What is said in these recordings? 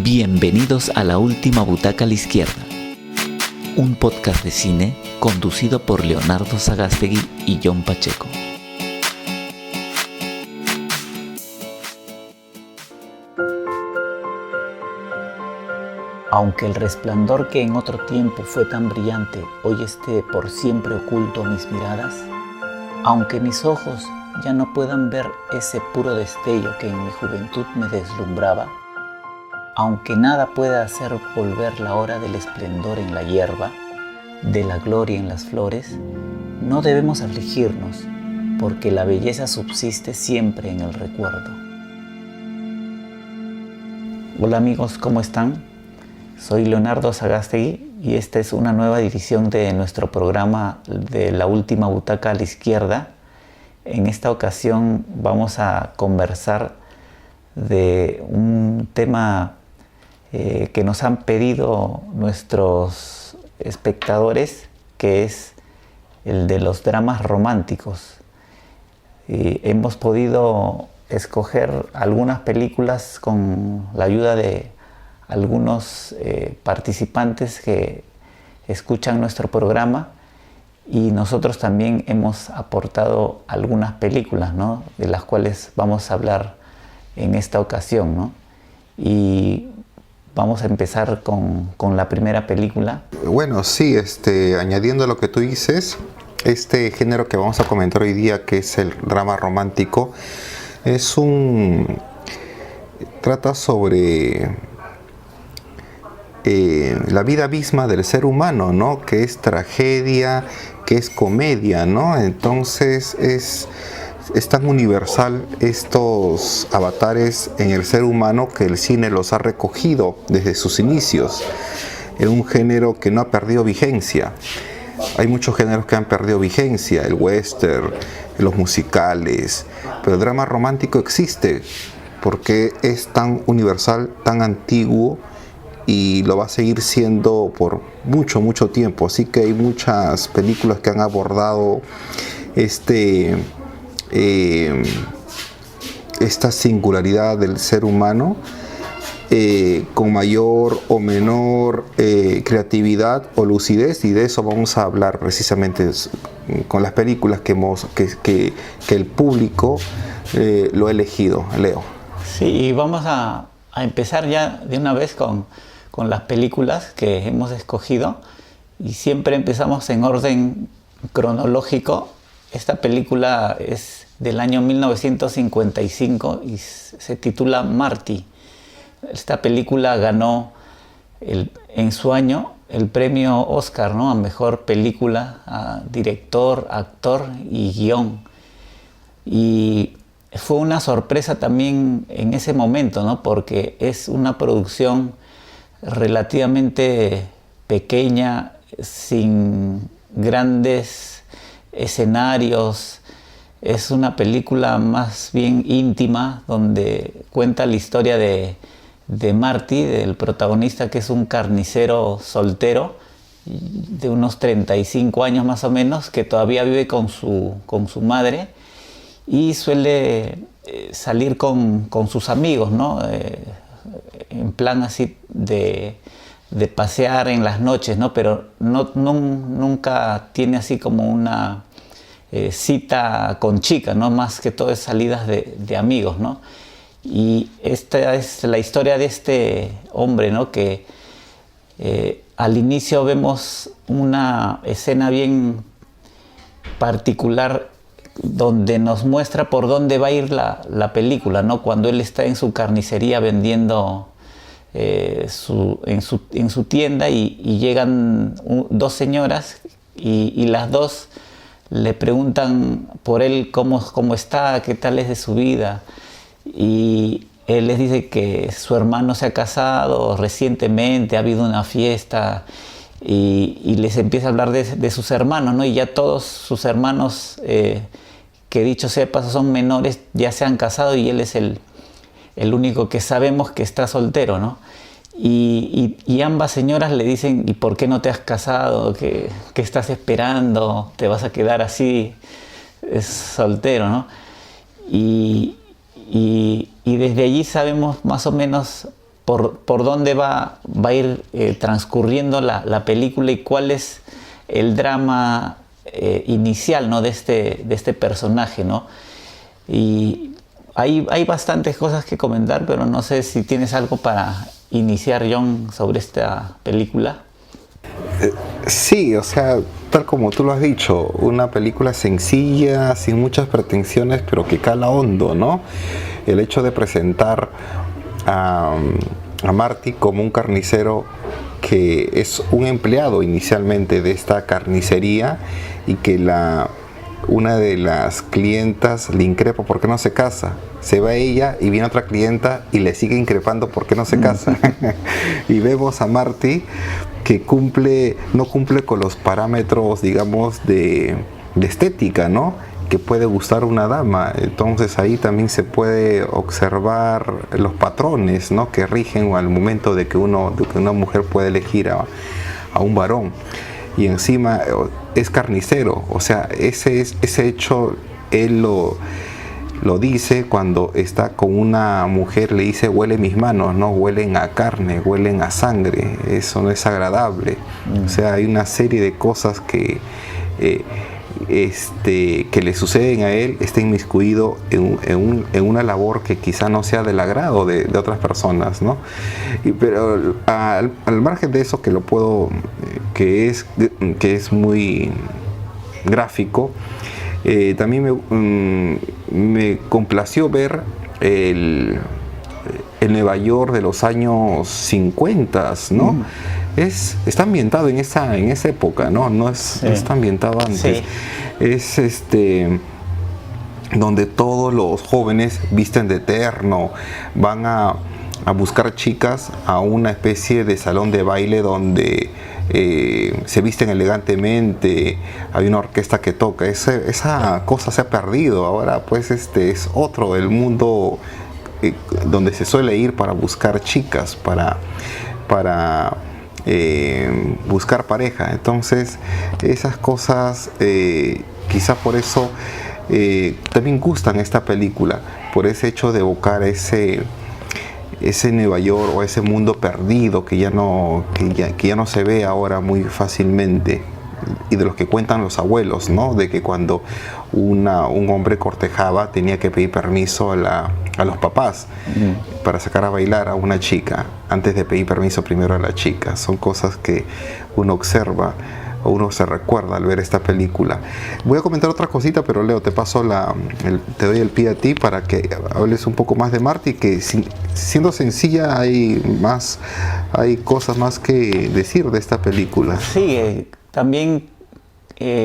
Bienvenidos a La Última Butaca a la Izquierda, un podcast de cine conducido por Leonardo Sagástegui y John Pacheco. Aunque el resplandor que en otro tiempo fue tan brillante hoy esté por siempre oculto a mis miradas, aunque mis ojos ya no puedan ver ese puro destello que en mi juventud me deslumbraba, aunque nada pueda hacer volver la hora del esplendor en la hierba, de la gloria en las flores, no debemos afligirnos, porque la belleza subsiste siempre en el recuerdo. Hola amigos, ¿cómo están? Soy Leonardo Sagástegui y esta es una nueva edición de nuestro programa de La Última Butaca a la Izquierda. En esta ocasión vamos a conversar de un tema que nos han pedido nuestros espectadores, que es el de los dramas románticos. Hemos podido escoger algunas películas con la ayuda de algunos participantes que escuchan nuestro programa, y nosotros también hemos aportado algunas películas, ¿no?, de las cuales vamos a hablar en esta ocasión, ¿no? Y vamos a empezar con la primera película. Bueno, sí, añadiendo a lo que tú dices, este género que vamos a comentar hoy día, que es el drama romántico, trata sobre la vida misma del ser humano, ¿no? Que es tragedia, que es comedia, ¿no? Entonces es tan universal estos avatares en el ser humano que el cine los ha recogido desde sus inicios. Es un género que no ha perdido vigencia. Hay muchos géneros que han perdido vigencia, el western, los musicales, pero el drama romántico existe porque es tan universal, tan antiguo, y lo va a seguir siendo por mucho, mucho tiempo. Así que hay muchas películas que han abordado esta singularidad del ser humano con mayor o menor creatividad o lucidez, y de eso vamos a hablar precisamente con las películas que el público lo ha elegido. Leo. Sí, y vamos a empezar ya de una vez con las películas que hemos escogido, y siempre empezamos en orden cronológico. Esta película es del año 1955 y se titula Marty. Esta película ganó en su año el premio Oscar, ¿no?, a mejor película, a director, actor y guión. Y fue una sorpresa también en ese momento, ¿no?, porque es una producción relativamente pequeña, sin grandes escenarios. Es una película más bien íntima, donde cuenta la historia de Marty, del protagonista, que es un carnicero soltero de unos 35 años más o menos, que todavía vive con su madre, y suele salir con sus amigos, ¿no? En plan así de pasear en las noches, ¿no? Pero nunca tiene así como una cita con chicas, ¿no? Más que todo es salidas de amigos, ¿no? Y esta es la historia de este hombre, ¿no?, que al inicio vemos una escena bien particular donde nos muestra por dónde va a ir la película, ¿no? Cuando él está en su carnicería vendiendo en su tienda, y llegan dos señoras, y las dos le preguntan por él cómo está, qué tal es de su vida, y él les dice que su hermano se ha casado recientemente, ha habido una fiesta, y les empieza a hablar de sus hermanos, ¿no? Y ya todos sus hermanos, que dicho sea de paso son menores, ya se han casado, y él es el único que sabemos que está soltero, ¿no? Y ambas señoras le dicen: ¿y por qué no te has casado? ¿Qué estás esperando? ¿Te vas a quedar así soltero, no? Y desde allí sabemos más o menos por dónde va a ir transcurriendo la película y cuál es el drama inicial, ¿no? de este personaje, ¿no? Y hay bastantes cosas que comentar, pero no sé si tienes algo para iniciar, John, sobre esta película. Sí, o sea, tal como tú lo has dicho, una película sencilla, sin muchas pretensiones, pero que cala hondo, ¿no? El hecho de presentar a Marty como un carnicero que es un empleado inicialmente de esta carnicería y que una de las clientas le increpa por qué no se casa. Se va ella y viene otra clienta y le sigue increpando por qué no se casa. Y vemos a Marty que no cumple con los parámetros, digamos, de estética, ¿no? Que puede gustar una dama. Entonces ahí también se puede observar los patrones, ¿no? Que rigen al momento de que una mujer puede elegir a un varón. Y encima es carnicero, o sea, ese hecho él lo dice cuando está con una mujer, le dice: huele mis manos, no huelen a carne, huelen a sangre, eso no es agradable. O sea, hay una serie de cosas que le suceden a él, está inmiscuido en una labor que quizá no sea del agrado de otras personas, ¿no? Pero al margen de eso, que es muy gráfico, también me complació ver el Nueva York de los años 50, ¿no? Está ambientado en esa época, ¿no? No está ambientado antes. Sí. Es donde todos los jóvenes visten de terno, van a buscar chicas a una especie de salón de baile donde se visten elegantemente, hay una orquesta que toca. Esa cosa se ha perdido. Ahora pues es otro el mundo donde se suele ir para buscar chicas, para buscar pareja. Entonces esas cosas quizá por eso también gustan esta película, por ese hecho de evocar ese Nueva York o ese mundo perdido que ya no se ve ahora muy fácilmente, y de los que cuentan los abuelos, ¿no? De que cuando un hombre cortejaba tenía que pedir permiso a los papás para sacar a bailar a una chica antes de pedir permiso primero a la chica. Son cosas que uno observa o uno se recuerda al ver esta película. Voy a comentar otra cosita, pero Leo, te doy el pie a ti para que hables un poco más de Marty, que siendo sencilla hay cosas más que decir de esta película. Sí, también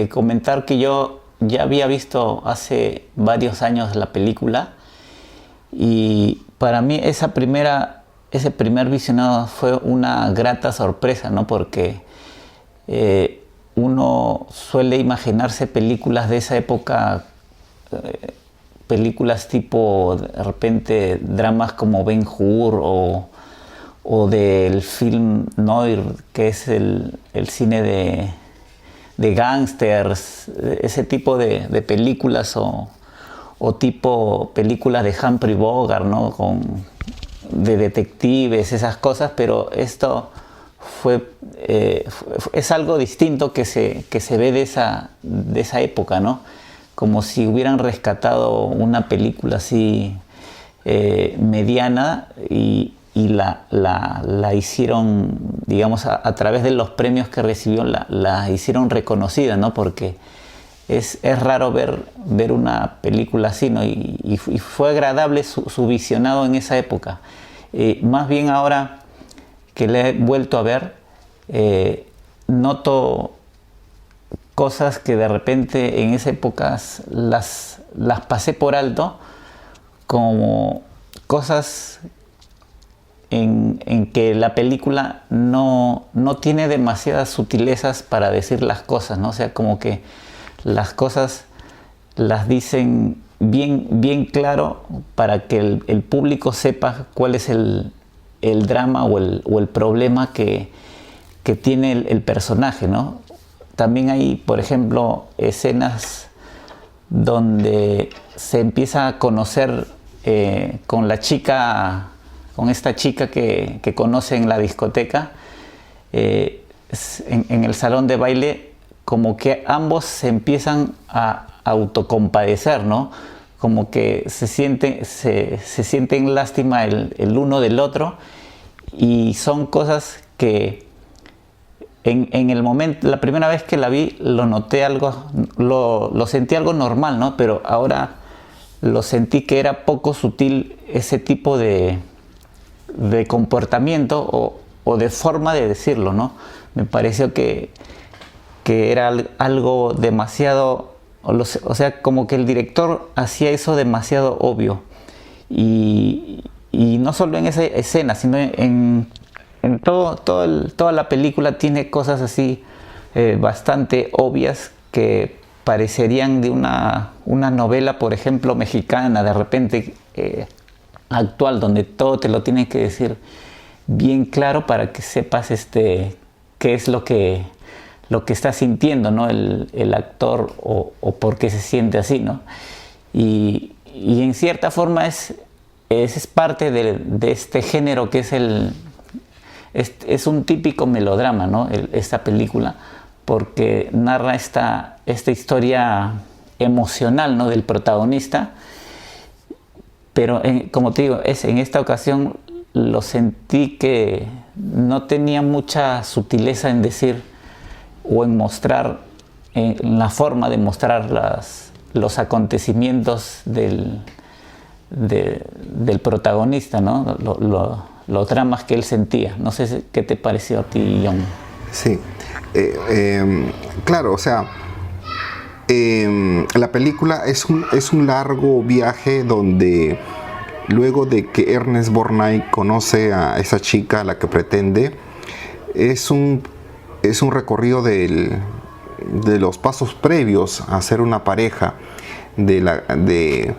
comentar que yo ya había visto hace varios años la película, y para mí ese primer visionado fue una grata sorpresa, ¿no? Porque uno suele imaginarse películas de esa época, películas tipo, de repente, dramas como Ben-Hur o del film noir, que es el cine de gángsters, ese tipo de películas, o tipo películas de Humphrey Bogart, ¿no? De detectives, esas cosas, pero esto es algo distinto que se ve de esa época, ¿no? Como si hubieran rescatado una película así mediana y la hicieron, digamos, a través de los premios que recibió, la hicieron reconocida, ¿no? Porque es raro ver una película así, ¿no? Y fue agradable su visionado en esa época. Más bien ahora que le he vuelto a ver, noto cosas que de repente en esa época las pasé por alto, como cosas en que la película no tiene demasiadas sutilezas para decir las cosas, ¿no? O sea, como que las cosas las dicen bien claro para que el público sepa cuál es el drama o el problema que tiene el personaje, ¿no? También hay, por ejemplo, escenas donde se empieza a conocer con la chica con esta chica que conoce en la discoteca, en el salón de baile, como que ambos se empiezan a autocompadecer, ¿no? Como que se sienten lástima el uno del otro, y son cosas que en el momento, la primera vez que la vi, lo noté lo sentí algo normal, ¿no? Pero ahora lo sentí que era poco sutil ese tipo de comportamiento o de forma de decirlo, ¿no? Me pareció que era algo demasiado, o sea, como que el director hacía eso demasiado obvio. Y no solo en esa escena, sino en toda la película tiene cosas así bastante obvias que parecerían de una novela, por ejemplo, mexicana, de repente actual, donde todo te lo tiene que decir bien claro para que sepas qué es lo que está sintiendo, ¿no? el actor o por qué se siente así, ¿no? Y en cierta forma es parte de este género que es un típico melodrama, ¿no? Esta película, porque narra esta historia emocional, ¿no? del protagonista, pero como te digo, en esta ocasión lo sentí que no tenía mucha sutileza en decir o en mostrar, en la forma de mostrar los acontecimientos del protagonista, ¿no? Los dramas que él sentía. No sé qué te pareció a ti, John. Sí, claro, o sea, la película es un largo viaje donde luego de que Ernest Borgnine conoce a esa chica a la que pretende, es un recorrido de los pasos previos a ser una pareja, de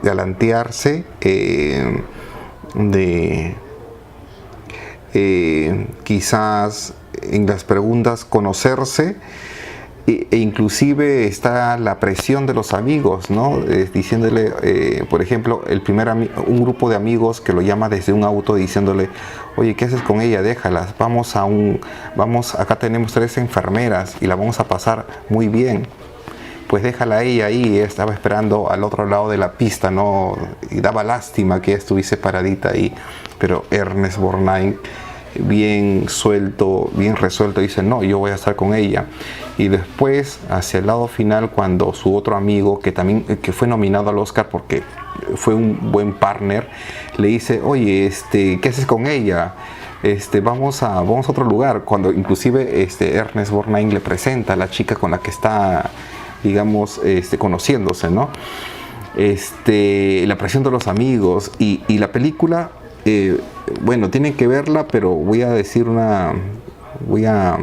galantearse, quizás en las preguntas conocerse, e inclusive está la presión de los amigos, ¿no? Diciéndole, por ejemplo, un grupo de amigos que lo llama desde un auto diciéndole: oye, ¿qué haces con ella? Déjalas, acá tenemos 3 enfermeras y la vamos a pasar muy bien. Pues déjala a ella ahí. Estaba esperando al otro lado de la pista, ¿no? Y daba lástima que ella estuviese paradita ahí. Pero Ernest Borgnine, bien suelto, bien resuelto, dice: no, yo voy a estar con ella. Y después, hacia el lado final, cuando su otro amigo, que fue nominado al Oscar porque fue un buen partner, le dice: oye, ¿qué haces con ella? Vamos a otro lugar. Cuando inclusive Ernest Borgnine le presenta a la chica con la que está, digamos, conociéndose, ¿no? La presión de los amigos y la película, bueno, tienen que verla, pero voy a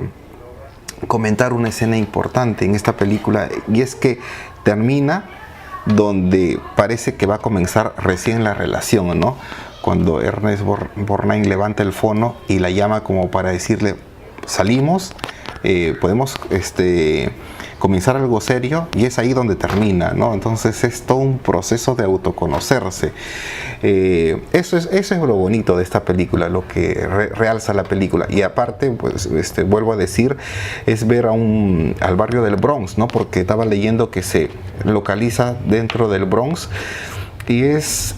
comentar una escena importante en esta película, y es que termina donde parece que va a comenzar recién la relación, ¿no? Cuando Ernest Borgnine levanta el fono y la llama como para decirle: salimos, podemos comenzar algo serio, y es ahí donde termina, ¿no? Entonces es todo un proceso de autoconocerse. Eso es lo bonito de esta película, lo que realza la película. Y aparte, pues, vuelvo a decir, es ver al barrio del Bronx, ¿no? Porque estaba leyendo que se localiza dentro del Bronx, y es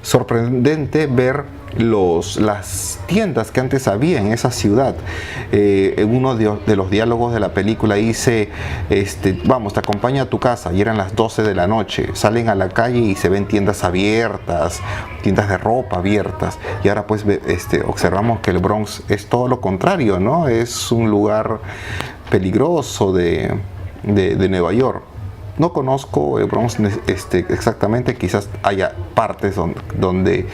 sorprendente ver las tiendas que antes había en esa ciudad. En uno de los diálogos de la película dice: vamos, te acompaño a tu casa, y eran las 12 de la noche. Salen a la calle y se ven tiendas abiertas, tiendas de ropa abiertas, y ahora pues observamos que el Bronx es todo lo contrario, ¿no? Es un lugar peligroso de Nueva York. No conozco el Bronx exactamente, quizás haya partes donde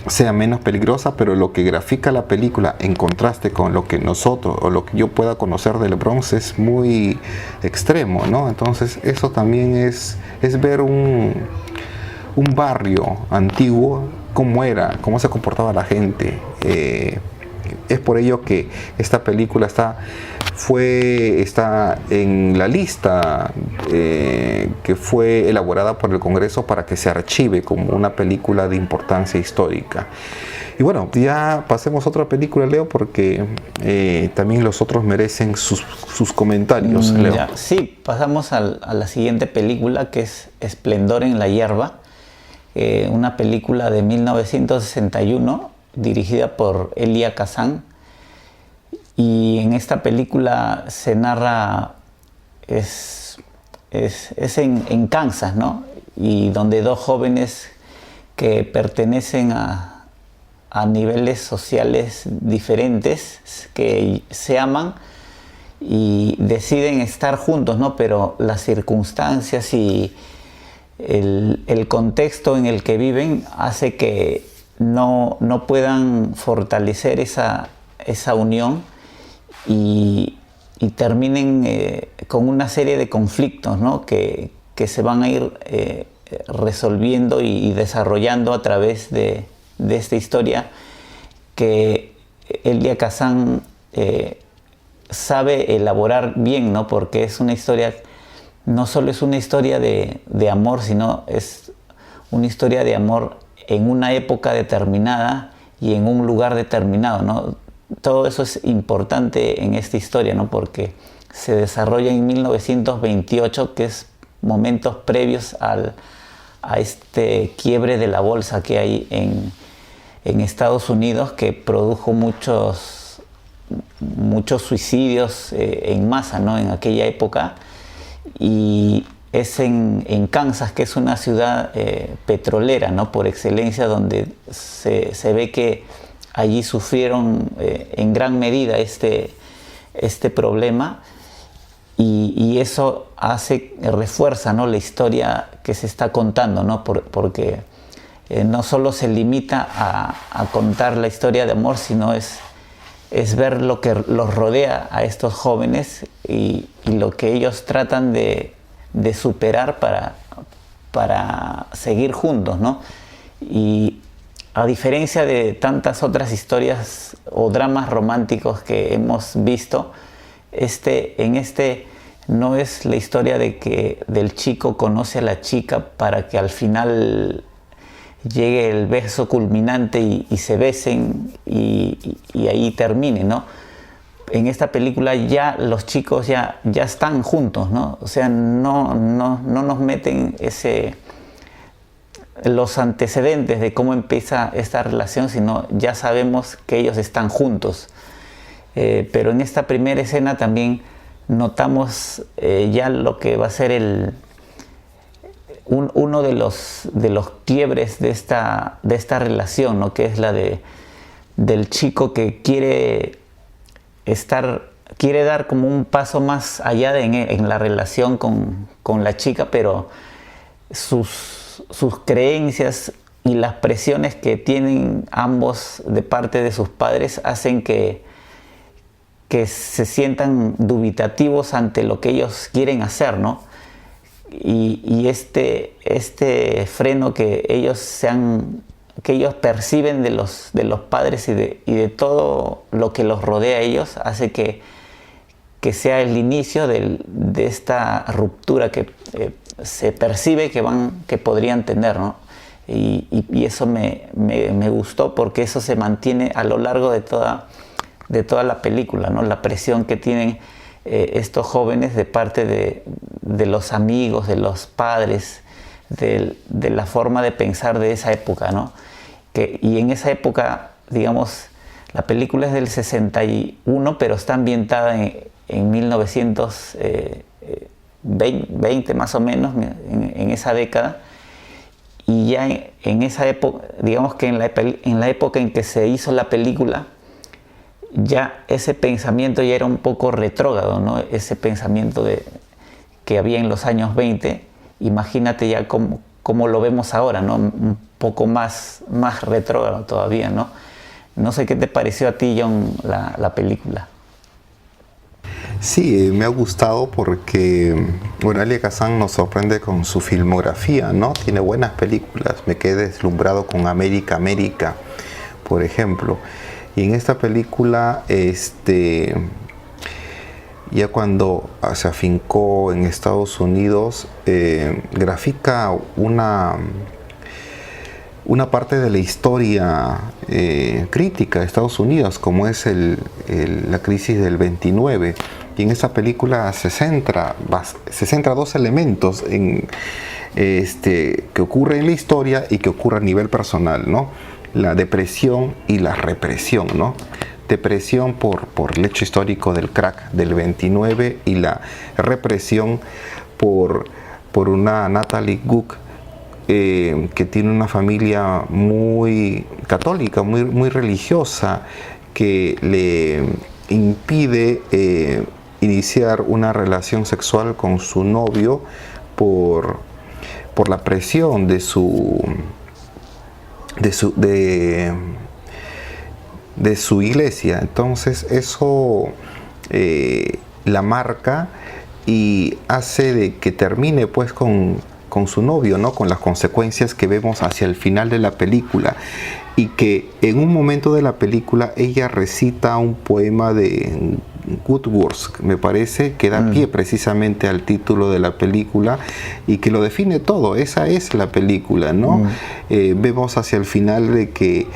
sea menos peligrosa, pero lo que grafica la película en contraste con lo que nosotros o lo que yo pueda conocer del Bronx es muy extremo, ¿no? Entonces eso también es ver un barrio antiguo, cómo se comportaba la gente. Es por ello que esta película está está en la lista que fue elaborada por el Congreso para que se archive como una película de importancia histórica. Y bueno, ya pasemos a otra película, Leo, porque también los otros merecen sus comentarios, Leo. Ya, sí, pasamos a la siguiente película, que es Esplendor en la hierba, una película de 1961 dirigida por Elia Kazan. Y en esta película se narra, es en Kansas, ¿no? Y donde dos jóvenes que pertenecen a niveles sociales diferentes, que se aman y deciden estar juntos, ¿no? Pero las circunstancias y el contexto en el que viven hace que no puedan fortalecer esa unión y terminen con una serie de conflictos, ¿no? que se van a ir resolviendo y desarrollando a través de esta historia que Elia Kazan sabe elaborar bien, ¿no? Porque es una historia, no solo es una historia de amor, sino es una historia de amor en una época determinada y en un lugar determinado, ¿no? Todo eso es importante en esta historia, ¿no? Porque se desarrolla en 1928, que es momentos previos a este quiebre de la bolsa que hay en Estados Unidos, que produjo muchos suicidios en masa, ¿no? En aquella época. Y es en Kansas, que es una ciudad petrolera, ¿no? Por excelencia, donde se ve que allí sufrieron en gran medida este problema, y eso refuerza, ¿no? La historia que se está contando, ¿no? Porque no solo se limita a contar la historia de amor, sino es ver lo que los rodea a estos jóvenes y lo que ellos tratan de superar para seguir juntos, ¿no? Y a diferencia de tantas otras historias o dramas románticos que hemos visto, en este no es la historia del chico conoce a la chica para que al final llegue el beso culminante y se besen y ahí termine, ¿no? En esta película ya los chicos ya están juntos, ¿no? O sea, no nos meten los antecedentes de cómo empieza esta relación, sino ya sabemos que ellos están juntos. Pero en esta primera escena también notamos ya lo que va a ser uno de los quiebres de esta relación, ¿no? Que es la del chico que quiere dar como un paso más allá en la relación con la chica, pero sus creencias y las presiones que tienen ambos de parte de sus padres hacen que se sientan dubitativos ante lo que ellos quieren hacer, ¿no? Y este freno que ellos perciben de los padres y de todo lo que los rodea a ellos hace que sea el inicio de esta ruptura que se percibe que podrían tener, ¿no? Y eso me gustó, porque eso se mantiene a lo largo de toda la película, ¿no? La presión que tienen estos jóvenes de parte de los amigos, de los padres, de la forma de pensar de esa época, ¿no? Y en esa época, digamos, la película es del 61, pero está ambientada en 1920 más o menos, en esa década. Y ya en esa época, digamos que en la época en que se hizo la película, ya ese pensamiento ya era un poco retrógrado, ¿no? Ese pensamiento que había en los años 20, imagínate ya cómo lo vemos ahora, ¿no? Un poco más retrógrado todavía, ¿no? No sé qué te pareció a ti, John, la película. Sí, me ha gustado porque, bueno, Elia Kazan nos sorprende con su filmografía, ¿no? Tiene buenas películas. Me quedé deslumbrado con América, por ejemplo. Y en esta película, ya cuando se afincó en Estados Unidos, grafica una parte de la historia crítica de Estados Unidos, como es la crisis del 29. Y en esa película se centra dos elementos que ocurren en la historia y que ocurre a nivel personal, ¿no? La depresión y la represión, ¿no? Depresión por el hecho histórico del crack del 29 y la represión por una Natalie Wood, que tiene una familia muy católica, muy religiosa, que le impide iniciar una relación sexual con su novio por la presión de su iglesia. Entonces eso la marca y hace de que termine pues con su novio, ¿no? Con las consecuencias que vemos hacia el final de la película, y que en un momento de la película ella recita un poema de Wordsworth, me parece, que da pie precisamente al título de la película y que lo define todo. Esa es la película, ¿no? Vemos hacia el final de que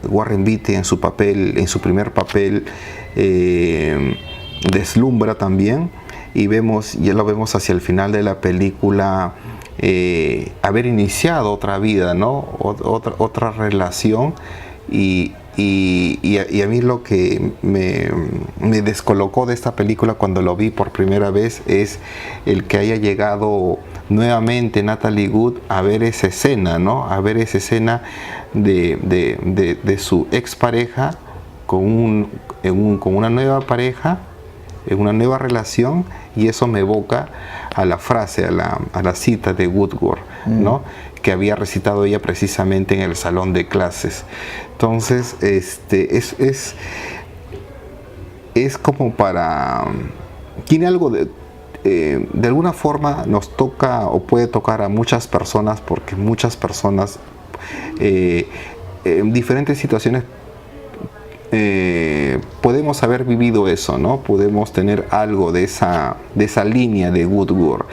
Warren Beatty en su primer papel deslumbra también, y ya lo vemos hacia el final de la película haber iniciado otra vida, ¿no? Otra relación, y a mí lo que me descolocó de esta película cuando lo vi por primera vez es el que haya llegado nuevamente Natalie Wood a ver esa escena, ¿no? A ver esa escena de su expareja con una nueva pareja, en una nueva relación, y eso me evoca a la frase, a la cita de Wordsworth, ¿no? Que había recitado ella precisamente en el salón de clases. Entonces, es como tiene algo de alguna forma nos toca o puede tocar a muchas personas, porque muchas personas en diferentes situaciones podemos haber vivido eso, ¿no? Podemos tener algo de esa línea de Wordsworth,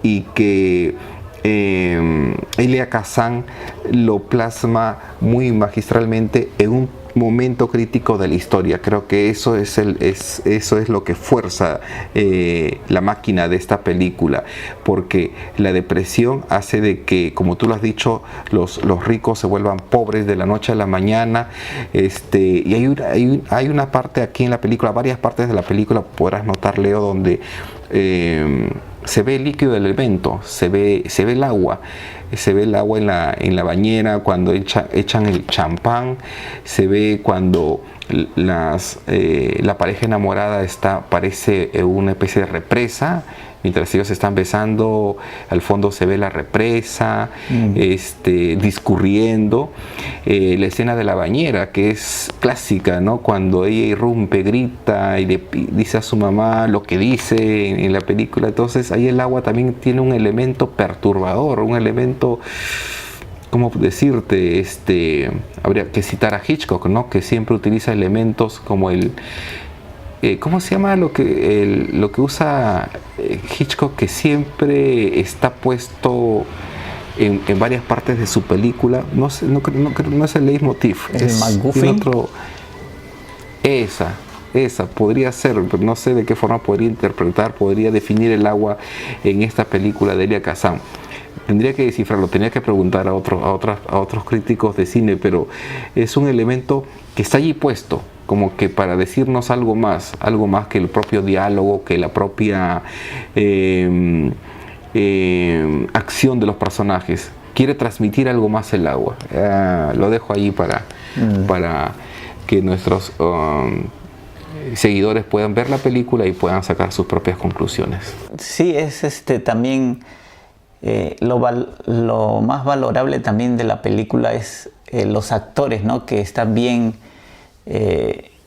y que Elia Kazan lo plasma muy magistralmente en un momento crítico de la historia. Creo que eso es lo que fuerza la máquina de esta película, porque la depresión hace de que, como tú lo has dicho, los ricos se vuelvan pobres de la noche a la mañana, y hay una parte aquí en la película, varias partes de la película podrás notar, Leo, donde se ve el líquido del elemento, se ve el agua. Se ve el agua en la bañera cuando echan el champán, se ve cuando la pareja enamorada parece una especie de represa, mientras ellos se están besando, al fondo se ve la represa discurriendo. La escena de la bañera, que es clásica, ¿no? Cuando ella irrumpe, grita y le dice a su mamá lo que dice en la película. Entonces ahí el agua también tiene un elemento perturbador, un elemento, ¿cómo decirte? Habría que citar a Hitchcock, ¿no? Que siempre utiliza elementos como ¿cómo se llama lo que usa Hitchcock, que siempre está puesto en varias partes de su película? No es el leitmotiv. ¿El MacGuffin? Esa podría ser, pero no sé de qué forma podría definir el agua en esta película de Elia Kazan. Tendría que descifrarlo, tenía que preguntar a otros críticos de cine, pero es un elemento que está allí puesto, como que para decirnos algo más que el propio diálogo, que la propia acción de los personajes. Quiere transmitir algo más el agua. Lo dejo ahí para que nuestros seguidores puedan ver la película y puedan sacar sus propias conclusiones. Sí, es también lo más valorable también de la película es los actores, ¿no? Que están bien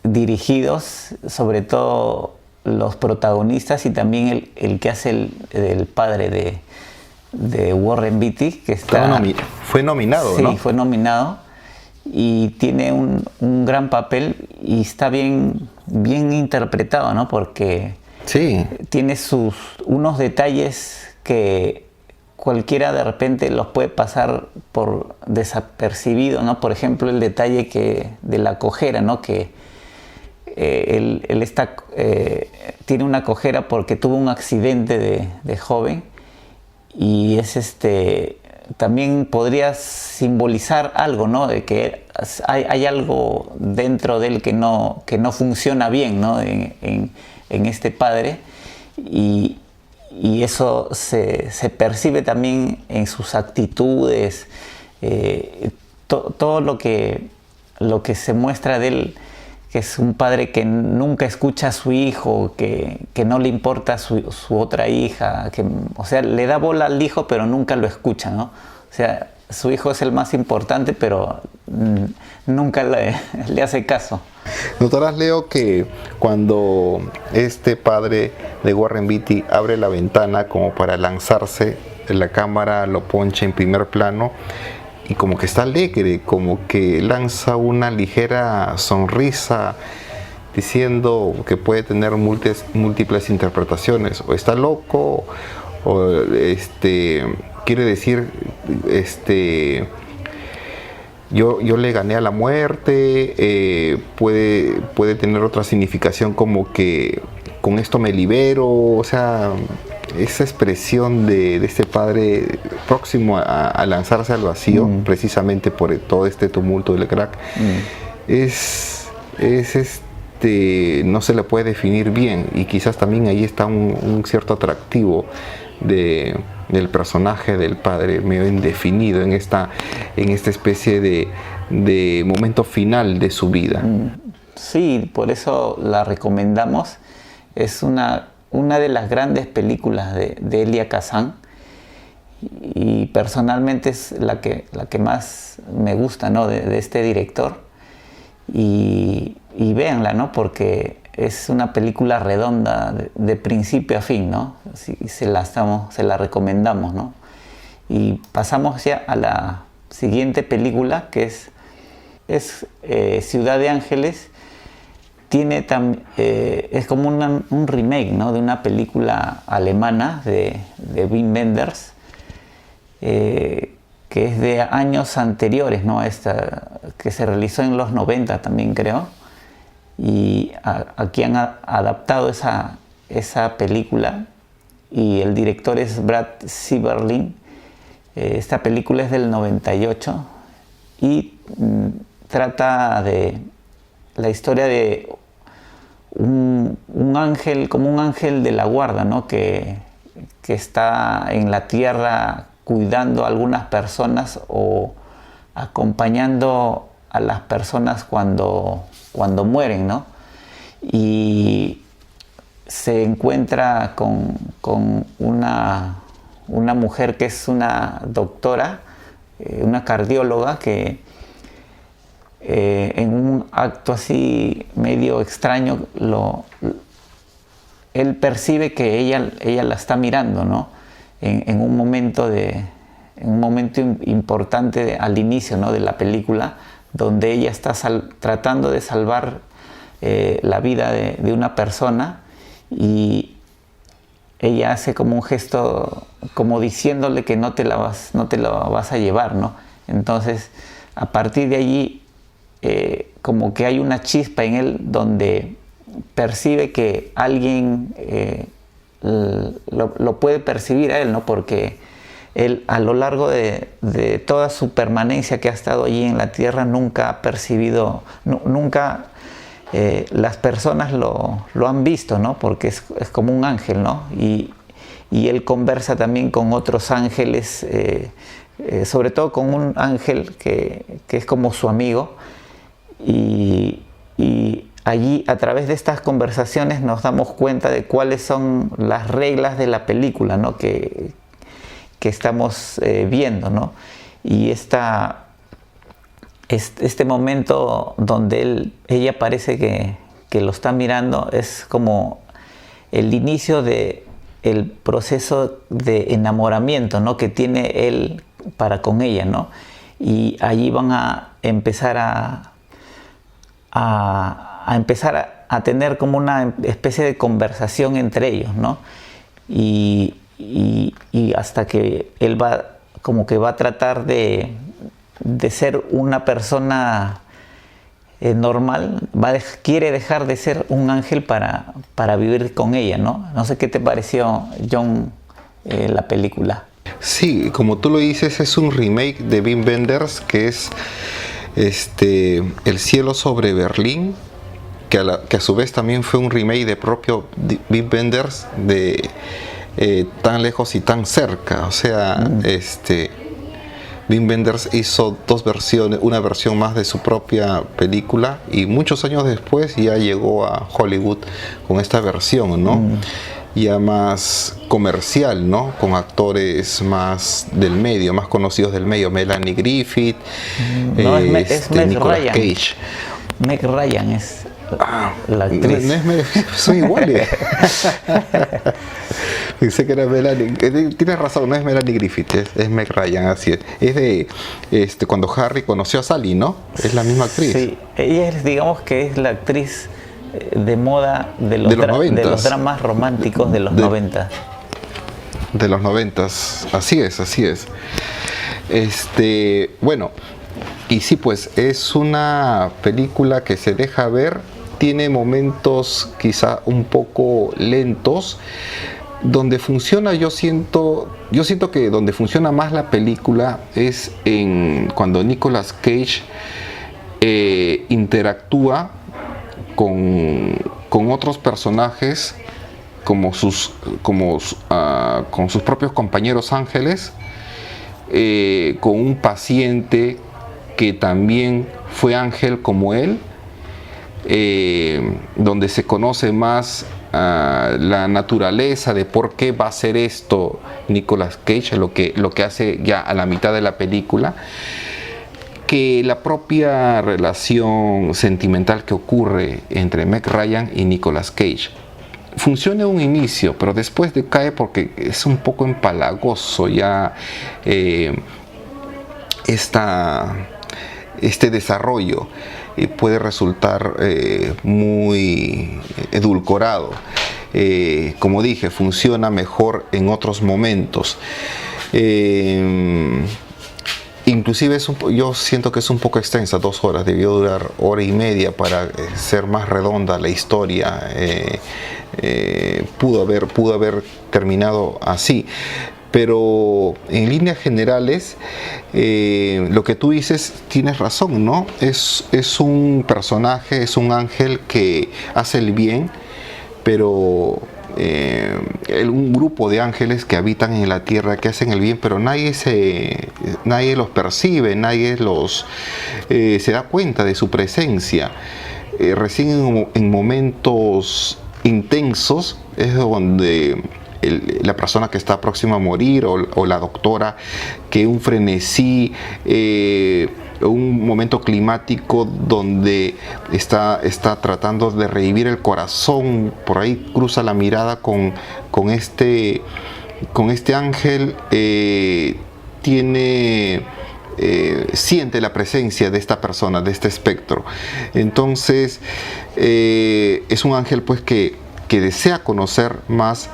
dirigidos, sobre todo los protagonistas, y también el que hace el padre de Warren Beatty, que fue nominado, sí, ¿no? fue nominado, y tiene un gran papel, y está bien bien interpretado, ¿no? Porque Sí, tiene unos detalles que cualquiera de repente los puede pasar por desapercibido, ¿no? Por ejemplo, el detalle de la cojera, ¿no? Que tiene una cojera porque tuvo un accidente de joven, y es también podría simbolizar algo, ¿no? De que hay algo dentro de él que no funciona bien, ¿no? En este padre, y eso se percibe también en sus actitudes, todo lo que se muestra de él, que es un padre que nunca escucha a su hijo, que no le importa su otra hija, o sea, le da bola al hijo pero nunca lo escucha, ¿no? O sea, su hijo es el más importante, pero nunca le hace caso. notarás, Leo, que cuando este padre de Warren Beatty abre la ventana como para lanzarse, la cámara lo poncha en primer plano y como que está alegre, como que lanza una ligera sonrisa diciendo que puede tener múltiples interpretaciones, o está loco, o quiere decir, yo le gané a la muerte, puede tener otra significación como que con esto me libero, o sea, esa expresión de este padre próximo a lanzarse al vacío, precisamente por todo este tumulto del crack, no se le puede definir bien, y quizás también ahí está un cierto atractivo del personaje del padre medio indefinido en esta especie de momento final de su vida. Sí, por eso la recomendamos. Es una de las grandes películas de Elia Kazan, y personalmente es la que más me gusta, ¿no? de este director, y véanla, ¿no? Porque es una película redonda de principio a fin, ¿no? Sí, se la recomendamos, ¿no? Y pasamos ya a la siguiente película, que es Ciudad de Ángeles. Es como un remake, ¿no? De una película alemana de Wim Wenders, que es de años anteriores, ¿no? Que se realizó en los 90 también, creo. Y aquí han adaptado esa película, y el director es Brad Sieberling. Esta película es del 98 y trata de la historia de un ángel, como un ángel de la guarda, ¿no? que está en la tierra cuidando a algunas personas o acompañando a las personas cuando mueren, ¿no? Y se encuentra con una mujer que es una doctora, una cardióloga, que en un acto así medio extraño él percibe que ella la está mirando, ¿no? En un momento importante al inicio, ¿no? de la película, donde ella está tratando de salvar la vida de una persona, y ella hace como un gesto, como diciéndole que no te la vas a llevar, ¿no? Entonces, a partir de allí, como que hay una chispa en él donde percibe que alguien lo puede percibir a él, ¿no? Porque él, a lo largo de toda su permanencia que ha estado allí en la tierra, nunca ha percibido, nunca las personas lo han visto, ¿no? Porque es como un ángel, ¿no? Y él conversa también con otros ángeles, sobre todo con un ángel que es como su amigo, y allí, a través de estas conversaciones, nos damos cuenta de cuáles son las reglas de la película, ¿no? que estamos viendo, ¿no? Y este momento donde ella parece que lo está mirando es como el inicio del proceso de enamoramiento, ¿no? que tiene él para con ella, ¿no? Y allí van a empezar a a tener como una especie de conversación entre ellos, ¿no? Y hasta que él va a tratar de ser una persona normal, quiere dejar de ser un ángel para vivir con ella, ¿no? No sé qué te pareció, John, la película. Sí, como tú lo dices, es un remake de Wim Wenders, que es El cielo sobre Berlín, que a su vez también fue un remake de propio Wim Wenders de Tan lejos y tan cerca. O sea, Wim Wenders hizo dos versiones, una versión más de su propia película, y muchos años después ya llegó a Hollywood con esta versión, ¿no? Ya más comercial, ¿no? Con actores más del medio, más conocidos del medio, Melanie Griffith, No, es Meg Nicolas Ryan. Cage. Meg Ryan es la actriz. Son iguales. Pensé que era Melanie. Tienes razón, no es Melanie Griffith, es Meg Ryan, así es. Es de cuando Harry conoció a Sally, ¿no? Es la misma actriz. Sí, ella es, digamos que es la actriz de moda de los 90s. de los dramas románticos de los 90. De los 90s, así es, así es. Bueno, y sí, pues es una película que se deja ver, tiene momentos quizá un poco lentos, donde funciona, yo siento que donde funciona más la película es cuando Nicolas Cage interactúa con otros personajes con sus propios compañeros ángeles, con un paciente que también fue ángel como él, donde se conoce más la naturaleza de por qué va a hacer esto Nicolas Cage, lo que hace ya a la mitad de la película, que la propia relación sentimental que ocurre entre Meg Ryan y Nicolas Cage. Funciona en un inicio, pero después decae porque es un poco empalagoso ya este desarrollo, puede resultar muy edulcorado. Como dije, funciona mejor en otros momentos. Inclusive yo siento que es un poco extensa, 2 horas, debió durar 1 hora y media para ser más redonda la historia. Pudo haber terminado así, pero en líneas generales lo que tú dices tienes razón, ¿no? Es un personaje, es un ángel que hace el bien, pero un grupo de ángeles que habitan en la tierra, que hacen el bien, pero nadie los percibe, nadie se da cuenta de su presencia. Recién en momentos intensos es donde la persona que está próxima a morir o la doctora, que un frenesí, un momento climático donde está tratando de revivir el corazón, por ahí cruza la mirada con este ángel, siente la presencia de esta persona, de este espectro. Entonces es un ángel pues que desea conocer más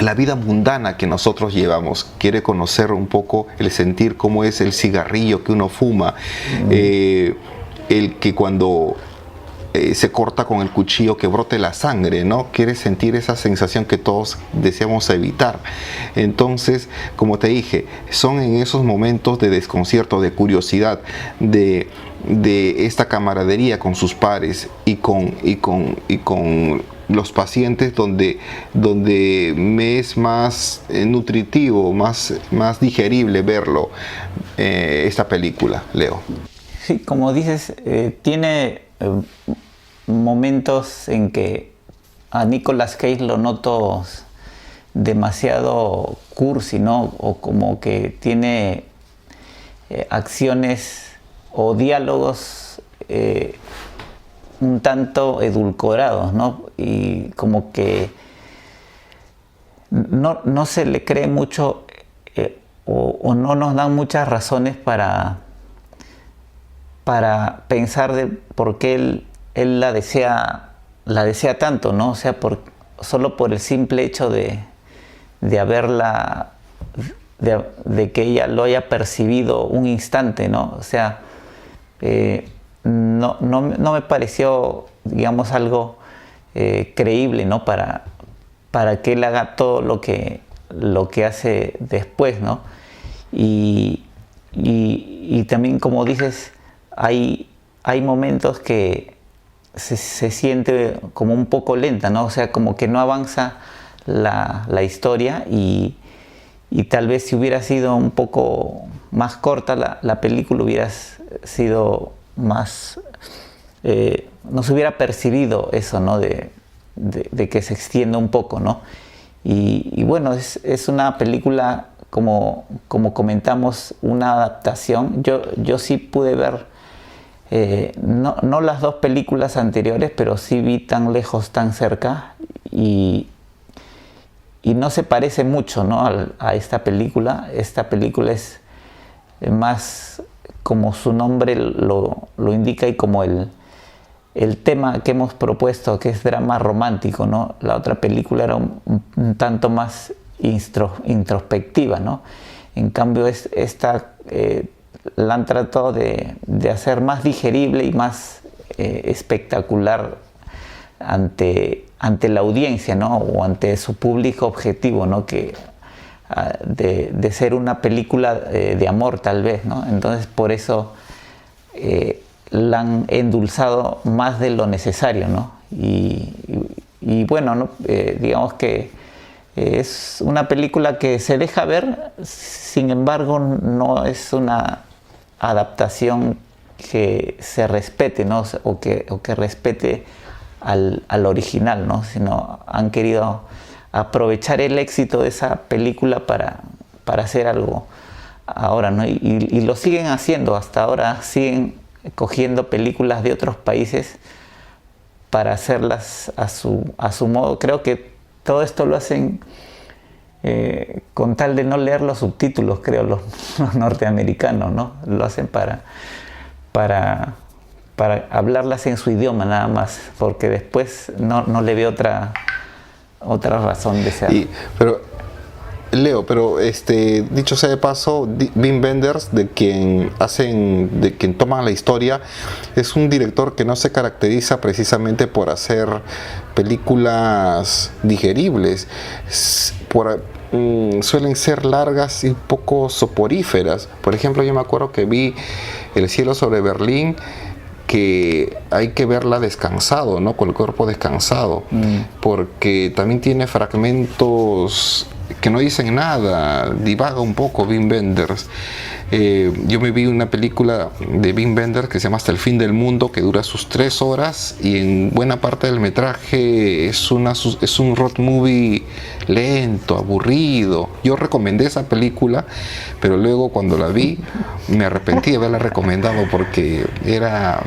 la vida mundana que nosotros llevamos. Quiere conocer un poco el sentir, cómo es el cigarrillo que uno fuma, el que cuando se corta con el cuchillo que brote la sangre, ¿no? Quiere sentir esa sensación que todos deseamos evitar. Entonces, como te dije, son en esos momentos de desconcierto, de curiosidad, de esta camaradería con sus pares y con los pacientes, donde me es más nutritivo, más digerible verlo, esta película, Leo. Sí, como dices, tiene momentos en que a Nicolas Cage lo noto demasiado cursi, ¿no? O como que tiene acciones o diálogos un tanto edulcorados, ¿no? Y como que no se le cree mucho o no nos dan muchas razones para para pensar de por qué él la desea tanto, ¿no? O sea, solo por el simple hecho de haberla, de que ella lo haya percibido un instante, ¿no? O sea, no me pareció, digamos, algo creíble, ¿no? Para que él haga todo lo que hace después, ¿no? Y también, como dices, hay momentos que se siente como un poco lenta, ¿no? O sea, como que no avanza la historia y tal vez si hubiera sido un poco más corta la película hubiera sido más... no se hubiera percibido eso, ¿no? De que se extienda un poco, ¿no? Y bueno, es una película, como comentamos, una adaptación. Yo sí pude ver, no las dos películas anteriores, pero sí vi Tan lejos, tan cerca, y no se parece mucho, ¿no? a esta película. Esta película es más, como su nombre lo indica, y como el tema que hemos propuesto, que es drama romántico, ¿no? La otra película era un tanto más introspectiva, ¿no? En cambio, esta la han tratado de hacer más digerible y más espectacular ante la audiencia, ¿no? O ante su público objetivo, ¿no? Que de ser una película de amor, tal vez, ¿no? Entonces, por eso la han endulzado más de lo necesario, ¿no? Y bueno, ¿no? Digamos que es una película que se deja ver, sin embargo no es una adaptación que se respete, ¿no? o que respete al original, ¿no? Sino han querido aprovechar el éxito de esa película para hacer algo ahora, ¿no? Y lo siguen haciendo hasta ahora, siguen cogiendo películas de otros países para hacerlas a su modo. Creo que todo esto lo hacen con tal de no leer los subtítulos, creo, los norteamericanos, ¿no? Lo hacen para hablarlas en su idioma nada más, porque después no le veo otra razón de ser. Pero Leo, dicho sea de paso, Wim Wenders, de quien toma la historia, es un director que no se caracteriza precisamente por hacer películas digeribles. Suelen ser largas y un poco soporíferas. Por ejemplo, yo me acuerdo que vi El cielo sobre Berlín, que hay que verla descansado, ¿no? Con el cuerpo descansado, porque también tiene fragmentos que no dicen nada, divaga un poco Wim Wenders. Yo me vi una película de Wim Wenders que se llama Hasta el fin del mundo, que dura sus 3 horas, y en buena parte del metraje es un road movie lento, aburrido. Yo recomendé esa película, pero luego cuando la vi me arrepentí de haberla recomendado porque era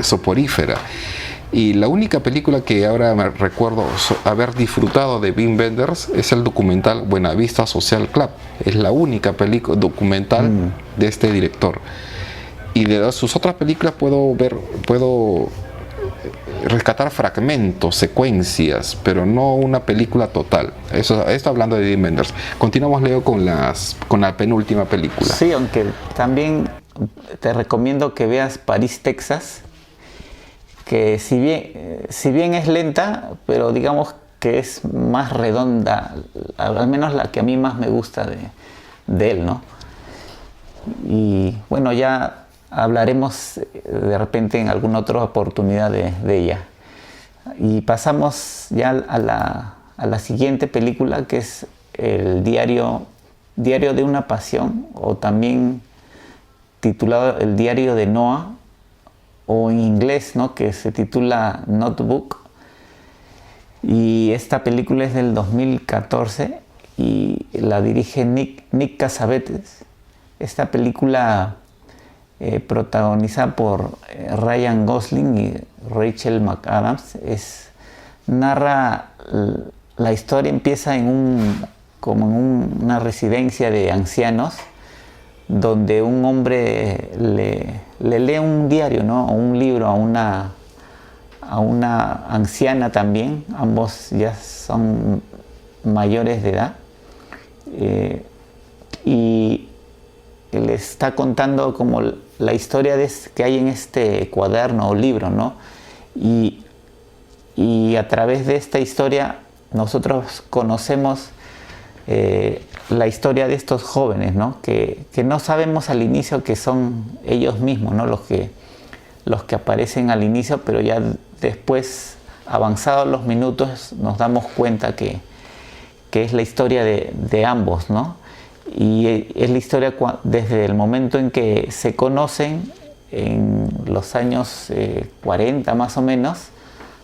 soporífera. Y la única película que ahora me recuerdo haber disfrutado de Wim Wenders es el documental Buenavista Social Club. Es la única película documental de este director. Y de sus otras películas puedo rescatar fragmentos, secuencias, pero no una película total. Esto hablando de Wim Wenders. Continuamos, Leo, con la penúltima película. Sí, aunque también te recomiendo que veas París, Texas, que si bien es lenta, pero digamos que es más redonda, al menos la que a mí más me gusta de él, ¿no? Y bueno, ya hablaremos de repente en alguna otra oportunidad de ella. Y pasamos ya a la siguiente película, que es el Diario de una pasión, o también titulado El diario de Noah, o en inglés, ¿no? Que se titula Notebook. Y esta película es del 2014 y la dirige Nick Cassavetes. Esta película protagonizada por Ryan Gosling y Rachel McAdams, narra la historia. Empieza como en una residencia de ancianos, donde un hombre le lee un diario, ¿no? O un libro a una anciana también, ambos ya son mayores de edad, y le está contando como la historia que hay en este cuaderno o libro, ¿no? Y a través de esta historia nosotros conocemos la historia de estos jóvenes, ¿no? Que no sabemos al inicio que son ellos mismos, ¿no? Los que aparecen al inicio, pero ya después, avanzados los minutos, nos damos cuenta que es la historia de ambos, ¿no? Y es la historia desde el momento en que se conocen, en los años 40 más o menos,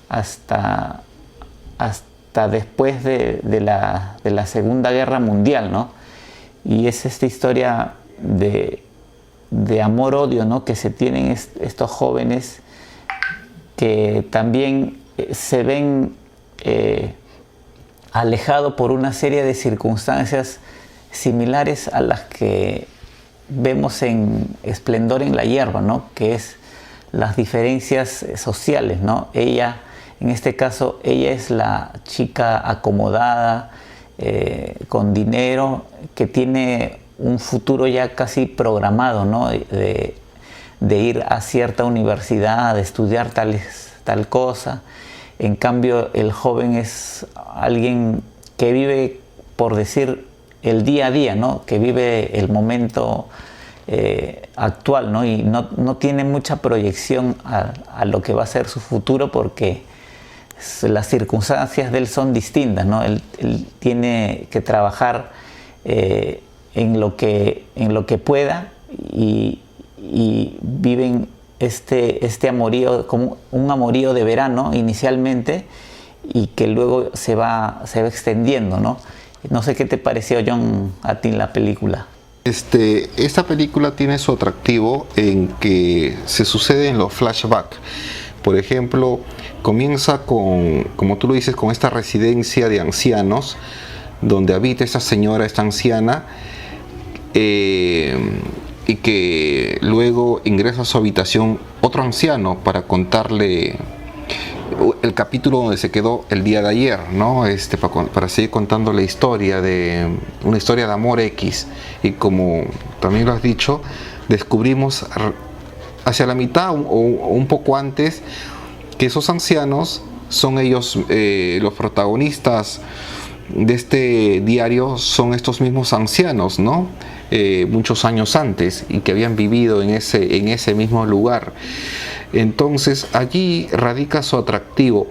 hasta después de la Segunda Guerra Mundial, ¿no? Y es esta historia de amor-odio, ¿no? Que se tienen estos jóvenes, que también se ven alejados por una serie de circunstancias similares a las que vemos en Esplendor en la hierba, ¿no? Que es las diferencias sociales, ¿no? Ella, en este caso, ella es la chica acomodada, con dinero, que tiene un futuro ya casi programado, ¿no? De ir a cierta universidad, de estudiar tal cosa. En cambio, el joven es alguien que vive, por decir, el día a día, ¿no? Que vive el momento actual, ¿no? Y no tiene mucha proyección a lo que va a ser su futuro, porque las circunstancias de él son distintas, ¿no? Él tiene que trabajar en lo que pueda, y viven este amorío, como un amorío de verano inicialmente, y que luego se va extendiendo, ¿no? No sé qué te pareció, John, a ti la película. Esta película tiene su atractivo en que se sucede en los flashbacks. Por ejemplo, comienza con, como tú lo dices, con esta residencia de ancianos, donde habita esta señora, esta anciana, y que luego ingresa a su habitación otro anciano para contarle el capítulo donde se quedó el día de ayer, ¿no? Para seguir contando la historia una historia de amor X. Y como también lo has dicho, descubrimos hacia la mitad o un poco antes que esos ancianos son ellos, los protagonistas de este diario son estos mismos ancianos, ¿no? Muchos años antes, y que habían vivido en ese mismo lugar. Entonces allí radica su atractivo,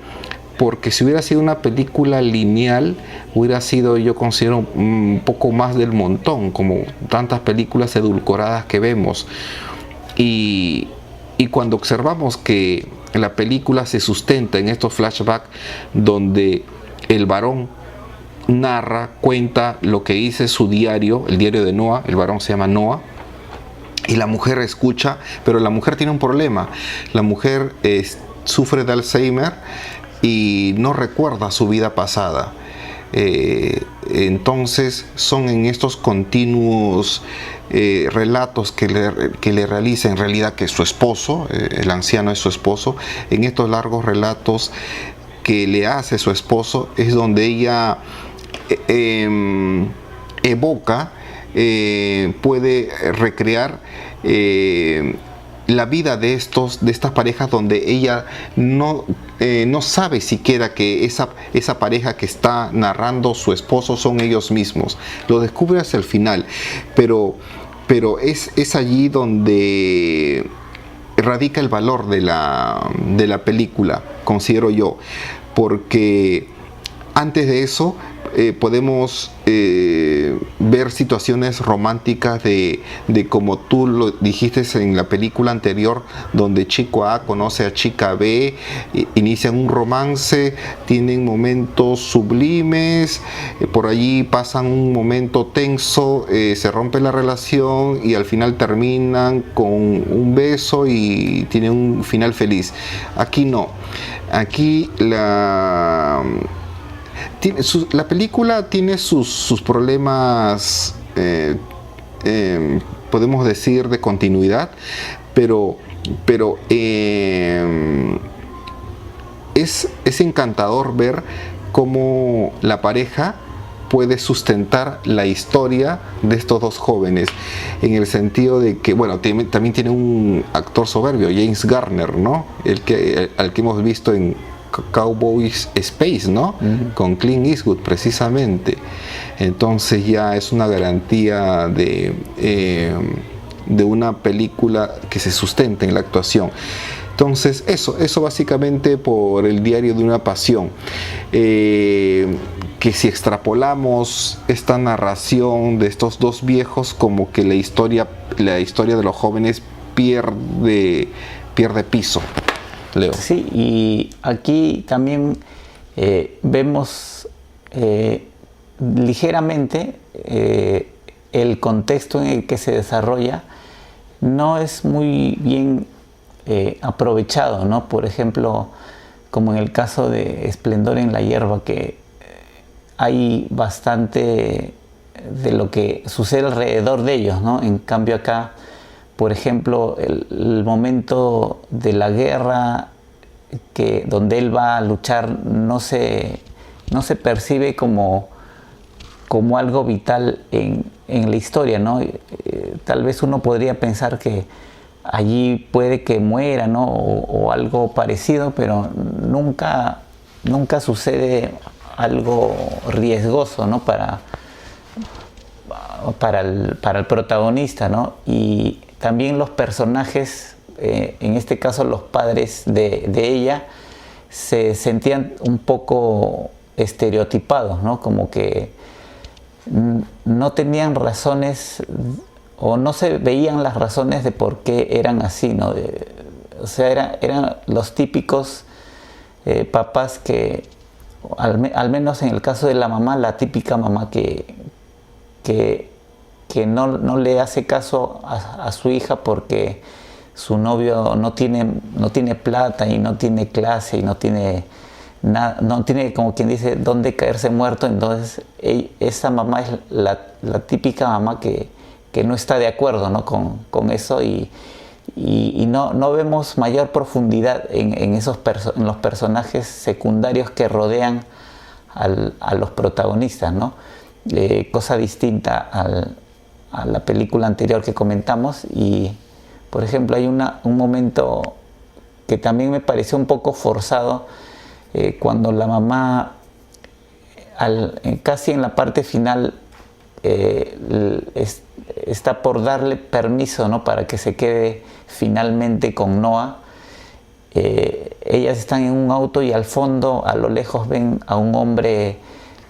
porque si hubiera sido una película lineal, hubiera sido, yo considero, un poco más del montón, como tantas películas edulcoradas que vemos. Y cuando observamos que la película se sustenta en estos flashbacks, donde el varón cuenta lo que dice su diario, el diario de Noah, el varón se llama Noah, y la mujer escucha, pero la mujer tiene un problema. La mujer sufre de Alzheimer y no recuerda su vida pasada. Entonces son en estos continuos relatos que le realiza, en realidad, que es su esposo, el anciano es su esposo. En estos largos relatos que le hace su esposo es donde ella evoca, puede recrear la vida de estas parejas, donde ella no sabe siquiera que esa pareja que está narrando su esposo son ellos mismos. Lo descubre hacia el final, pero es allí donde radica el valor de la película, considero yo, porque antes de eso podemos ver situaciones románticas de como tú lo dijiste en la película anterior, donde chico A conoce a chica B, inician un romance, tienen momentos sublimes, por allí pasan un momento tenso, se rompe la relación y al final terminan con un beso y tienen un final feliz. Aquí no, aquí la película tiene sus problemas podemos decir de continuidad, pero es encantador ver cómo la pareja puede sustentar la historia de estos dos jóvenes, en el sentido de que, bueno, también tiene un actor soberbio, James Garner, ¿no? Al que hemos visto en Cowboys Space, ¿no? Con Clint Eastwood, precisamente. Entonces ya es una garantía de una película que se sustenta en la actuación. Entonces eso básicamente por El diario de una pasión, que si extrapolamos esta narración de estos dos viejos, como que la historia de los jóvenes pierde piso, Leo. Sí, y aquí también vemos ligeramente el contexto en el que se desarrolla no es muy bien aprovechado, ¿no? Por ejemplo, como en el caso de Esplendor en la hierba, que hay bastante de lo que sucede alrededor de ellos, ¿no? En cambio acá, por ejemplo, el momento de la guerra donde él va a luchar no se percibe como algo vital en la historia, ¿no? Tal vez uno podría pensar que allí puede que muera, ¿no? O algo parecido, pero nunca sucede algo riesgoso, ¿no? Para el protagonista, ¿no? Y también los personajes, en este caso los padres de ella, se sentían un poco estereotipados, ¿no? Como que no tenían razones o no se veían las razones de por qué eran así, ¿no? O sea, eran los típicos papás que, al menos en el caso de la mamá, la típica mamá que no le hace caso a su hija porque su novio no tiene plata y no tiene clase y no tiene nada, no tiene, como quien dice, dónde caerse muerto. Entonces esa mamá es la típica mamá que no está de acuerdo, ¿no? con eso y no vemos mayor profundidad en los personajes secundarios que rodean a los protagonistas, ¿no? Cosa distinta a la película anterior que comentamos. Y por ejemplo hay un momento que también me pareció un poco forzado, cuando la mamá casi en la parte final está por darle permiso, ¿no? Para que se quede finalmente con Noah. Ellas están en un auto y al fondo, a lo lejos, ven a un hombre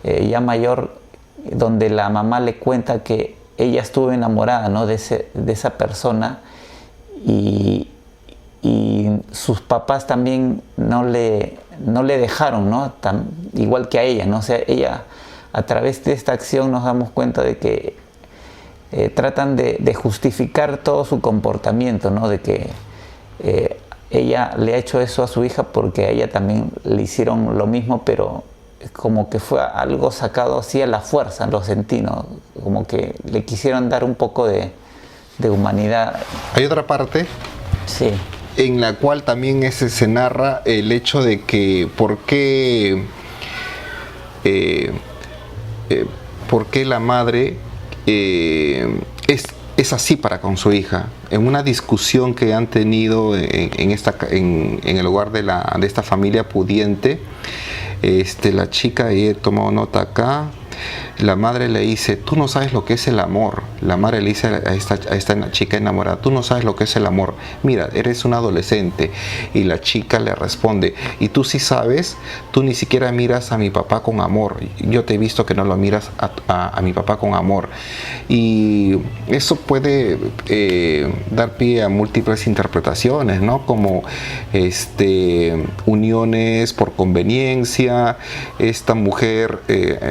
ya mayor, donde la mamá le cuenta que ella estuvo enamorada, ¿no? de esa persona, y sus papás también no le dejaron, ¿no? Igual que a ella, ¿no? O sea, ella, a través de esta acción nos damos cuenta de que tratan de justificar todo su comportamiento, ¿no? De que ella le ha hecho eso a su hija porque a ella también le hicieron lo mismo, pero como que fue algo sacado así a la fuerza, lo sentí, ¿no? Como que le quisieron dar un poco de humanidad. Hay otra parte, sí, en la cual también se narra el hecho de que por qué la madre es así para con su hija. En una discusión que han tenido en el hogar de esta familia pudiente, la chica, y he tomado nota acá, la madre le dice: tú no sabes lo que es el amor. La madre le dice a esta chica enamorada: tú no sabes lo que es el amor, mira, eres un adolescente. Y la chica le responde: y tú sí sabes, tú ni siquiera miras a mi papá con amor, yo te he visto que no lo miras a mi papá con amor. Y eso puede dar pie a múltiples interpretaciones, ¿no? Como uniones por conveniencia. Esta mujer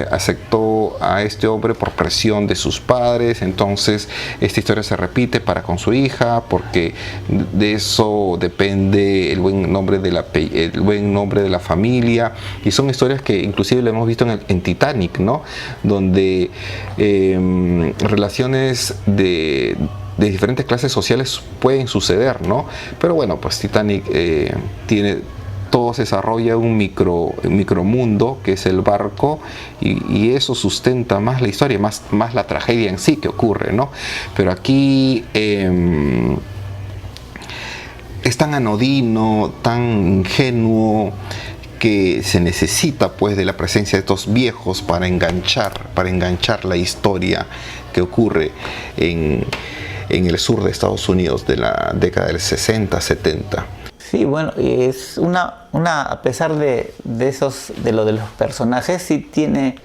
aceptó a este hombre por presión de sus padres, entonces esta historia se repite para con su hija, porque de eso depende el buen nombre de la familia. Y son historias que inclusive lo hemos visto en Titanic, ¿no? Donde relaciones de diferentes clases sociales pueden suceder, ¿no? Pero bueno, pues Titanic todo se desarrolla un micromundo que es el barco, y eso sustenta más la historia, más la tragedia en sí que ocurre, ¿no? Pero aquí es tan anodino, tan ingenuo, que se necesita pues de la presencia de estos viejos para enganchar la historia que ocurre en el sur de Estados Unidos de la década del 60, 70. Sí, bueno, es a pesar de lo de los personajes, sí tiene,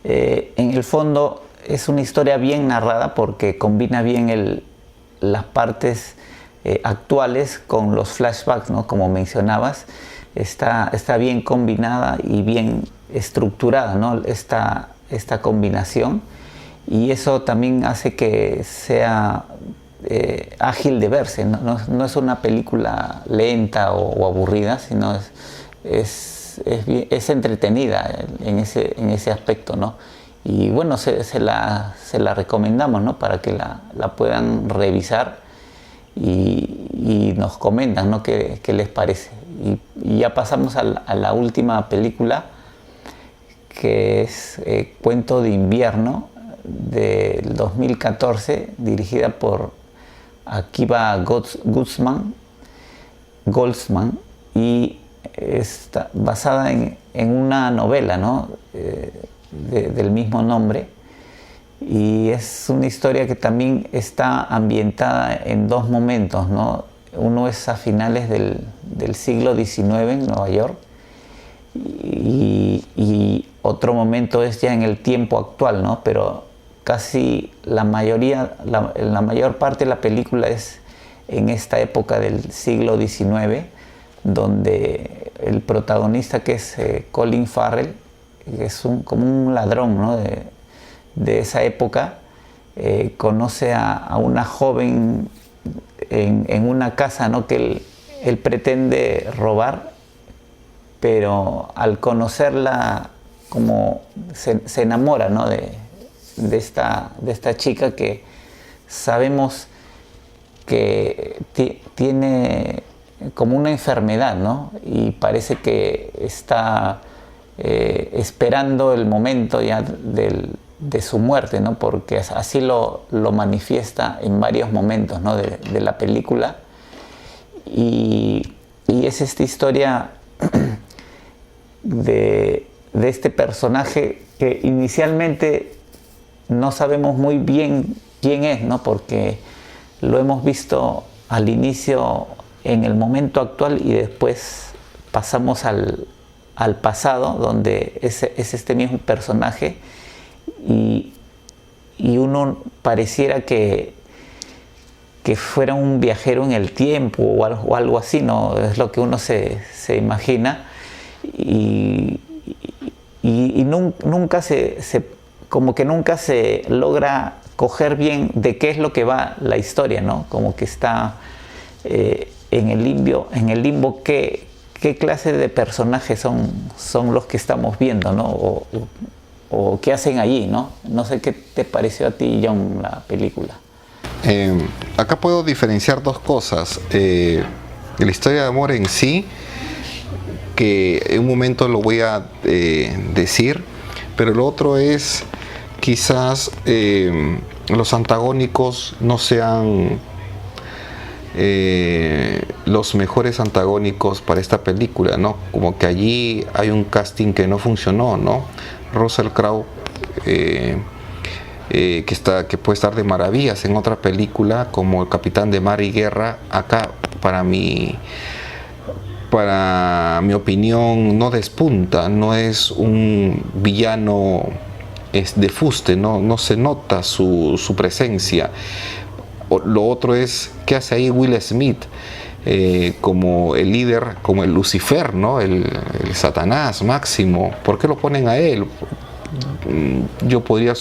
en el fondo es una historia bien narrada, porque combina bien las partes actuales con los flashbacks, ¿no? Como mencionabas, está bien combinada y bien estructurada, ¿no? Esta combinación, y eso también hace que sea ágil de verse, no es una película lenta o aburrida, sino es entretenida en ese aspecto, ¿no? Y bueno, se la recomendamos, ¿no? Para que la puedan revisar y nos comentan, ¿no? qué les parece. Y ya pasamos a la última película, que es Cuento de invierno, del 2014, dirigida por Akiva Goldsman, y está basada en una novela, ¿no? Del mismo nombre, y es una historia que también está ambientada en dos momentos, ¿no? Uno es a finales del siglo XIX en Nueva York, y otro momento es ya en el tiempo actual, ¿no? Pero casi la mayor parte de la película es en esta época del siglo XIX, donde el protagonista, que es Colin Farrell, que es como un ladrón, ¿no? de esa época, conoce a una joven en una casa, ¿no? Que él pretende robar, pero al conocerla, como se enamora, ¿no? de esta chica, que sabemos que tiene como una enfermedad, ¿no? Y parece que está esperando el momento ya de su muerte, ¿no? Porque así lo manifiesta en varios momentos, ¿no? de la película, y es esta historia de este personaje que inicialmente no sabemos muy bien quién es, ¿no? Porque lo hemos visto al inicio en el momento actual, y después pasamos al pasado, donde es este mismo personaje, y uno pareciera que fuera un viajero en el tiempo o algo así, ¿no? Es lo que uno se imagina, y nunca como que nunca se logra coger bien de qué es lo que va la historia, ¿no? Como que está en el limbo, qué clase de personajes son los que estamos viendo, ¿no? O qué hacen allí, ¿no? No sé qué te pareció a ti, John, la película. Acá puedo diferenciar dos cosas. La historia de amor en sí, que en un momento lo voy a decir, pero lo otro es quizás los antagónicos no sean los mejores antagónicos para esta película, ¿no? Como que allí hay un casting que no funcionó, ¿no? Russell Crowe, que puede estar de maravillas en otra película como el capitán de mar y guerra, acá para mi opinión no despunta, no es un villano de fuste, no se nota su presencia. Lo otro es, ¿qué hace ahí Will Smith como el líder, como el Lucifer, ¿no? el Satanás máximo? ¿Por qué lo ponen a él? Yo podría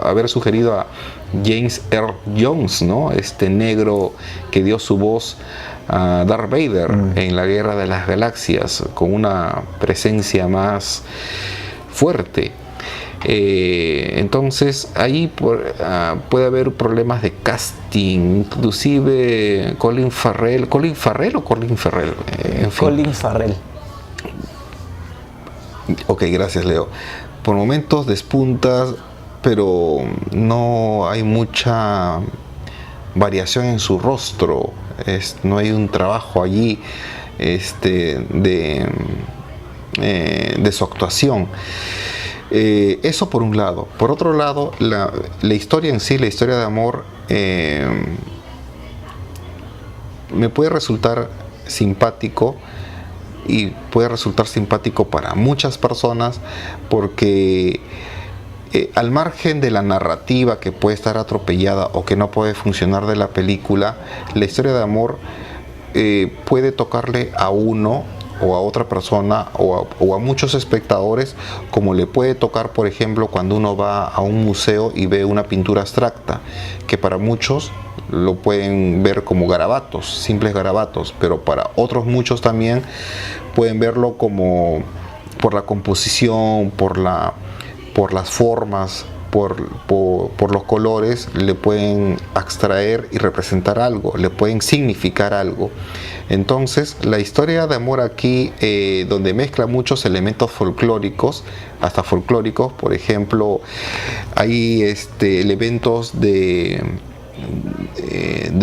haber sugerido a James Earl Jones, ¿no? Este negro que dio su voz a Darth Vader en la Guerra de las Galaxias, con una presencia más fuerte. Entonces ahí puede haber problemas de casting, inclusive Colin Farrell, en fin. Colin Farrell. Ok, gracias, Leo. Por momentos despuntas, pero no hay mucha variación en su rostro, no hay un trabajo allí de su actuación. Eso por un lado. Por otro lado, la historia en sí, la historia de amor, me puede resultar simpático, y puede resultar simpático para muchas personas porque al margen de la narrativa que puede estar atropellada o que no puede funcionar de la película, la historia de amor puede tocarle a uno o a otra persona o a muchos espectadores, como le puede tocar, por ejemplo, cuando uno va a un museo y ve una pintura abstracta, que para muchos lo pueden ver como garabatos, simples garabatos, pero para otros muchos también pueden verlo como por la composición, por las formas, por los colores, le pueden abstraer y representar algo, le pueden significar algo. Entonces, la historia de amor aquí, donde mezcla muchos elementos folclóricos, hasta folclóricos, por ejemplo, hay elementos de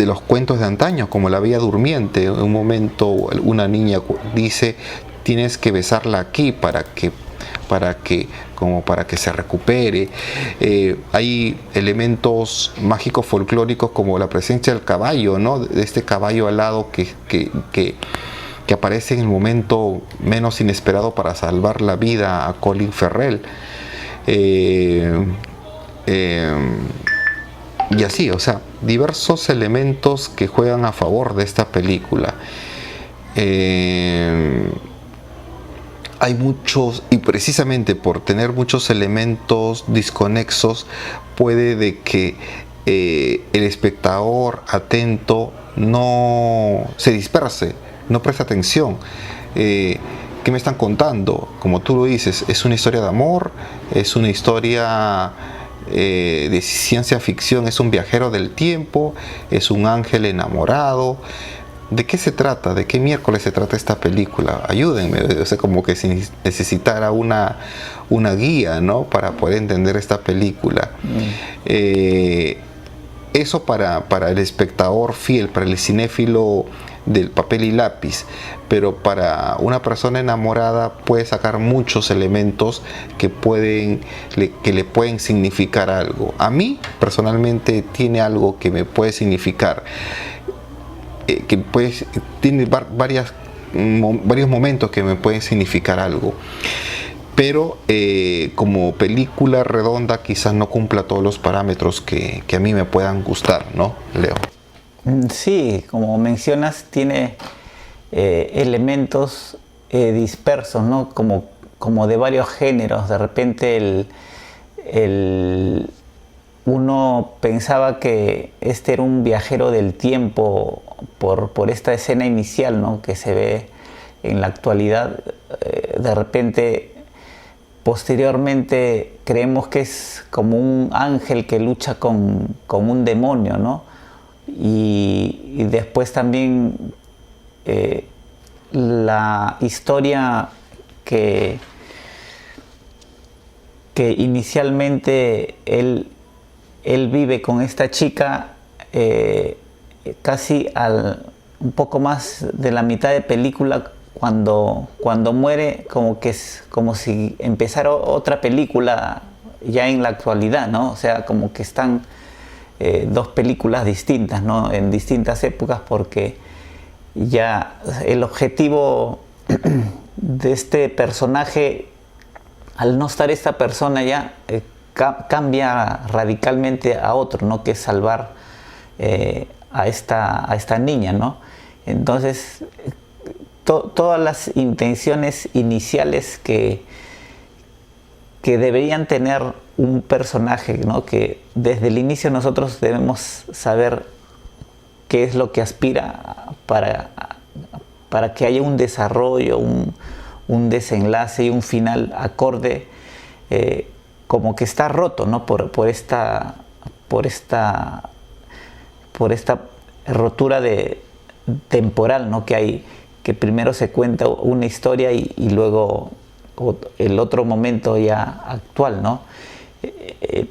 los cuentos de antaño, como La Bella Durmiente. En un momento una niña dice: tienes que besarla aquí para que se recupere. Hay elementos mágicos folclóricos como la presencia del caballo, ¿no? De este caballo alado que aparece en el momento menos inesperado para salvar la vida a Colin Farrell. Y así, o sea, diversos elementos que juegan a favor de esta película. Hay muchos, y precisamente por tener muchos elementos desconexos, puede de que el espectador atento no se disperse, no preste atención. ¿Qué me están contando? Como tú lo dices, es una historia de amor, es una historia de ciencia ficción, es un viajero del tiempo, es un ángel enamorado. ¿De qué se trata? ¿De qué miércoles se trata esta película? Ayúdenme, o sea, como que si necesitara una guía, ¿no? Para poder entender esta película. Eso para el espectador fiel, para el cinéfilo del papel y lápiz, pero para una persona enamorada puede sacar muchos elementos que le pueden significar algo. A mí, personalmente, tiene algo que me puede significar, tiene varios momentos que me pueden significar algo, pero como película redonda quizás no cumpla todos los parámetros que a mí me puedan gustar, ¿no, Leo? Sí, como mencionas, tiene elementos dispersos, ¿no? Como de varios géneros. De repente uno pensaba que este era un viajero del tiempo por esta escena inicial, ¿no? Que se ve en la actualidad. De repente, posteriormente, creemos que es como un ángel que lucha con un demonio, ¿no? Y después también la historia que inicialmente él vive con esta chica, casi un poco más de la mitad de película, cuando muere, como que es como si empezara otra película ya en la actualidad, ¿no? O sea, como que están dos películas distintas, ¿no? En distintas épocas, porque ya el objetivo de este personaje, al no estar esta persona ya, cambia radicalmente a otro, ¿no? Que es salvar a esta niña, ¿no? Entonces, todas las intenciones iniciales que deberían tener un personaje, ¿no? Que desde el inicio nosotros debemos saber qué es lo que aspira para que haya un desarrollo, un desenlace y un final acorde como que está roto, ¿no? por esta rotura temporal, ¿no? que hay, que primero se cuenta una historia y luego el otro momento ya actual, ¿no?